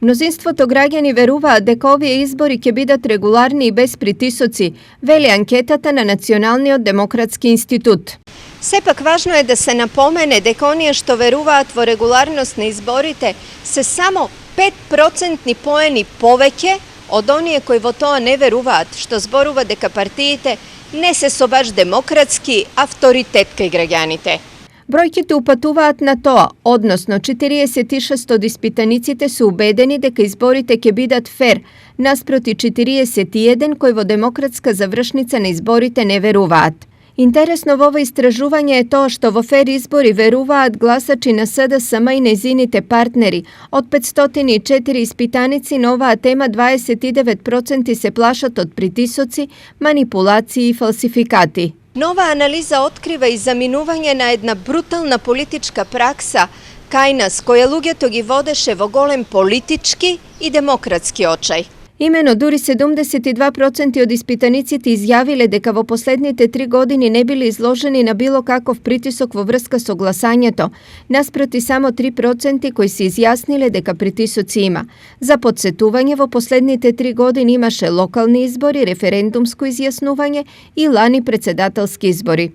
Мнозинство то граѓани веруваат дека овие избори ќе бидат регуларни и без притисоци, вели анкетата на Националниот демократски институт. Сепак важно е да се напомене дека оние што веруваат во регуларност на изборите се само 5% поени повеќе од оние кои во тоа не веруваат, што зборува дека партиите не се со баш демократски авторитет кај граѓаните. Бројките упатуваат на тоа, односно 46 од испитаниците се убедени дека изборите ќе бидат фер, наспроти 41 кои во демократска завршница на изборите не веруваат. Интересно во ова истражување е тоа што во фер избори веруваат гласачи на СДСМ и нејзините партнери. Од 504 испитаници на оваа тема 29% се плашат од притисоци, манипулации и фалсификати. Нова анализа открива и заминување на една брутална политичка пракса кај нас, која луѓето ги водеше во голем политички и демократски очај. Имено дури 72% од испитаниците изјавиле дека во последните 3 години не биле изложени на било каков притисок во врска со гласањето, наспроти само 3% кои се изјасниле дека притисоци има. За потсетување, во последните 3 години имаше локални избори, референдумско изјаснување и лани председателски избори.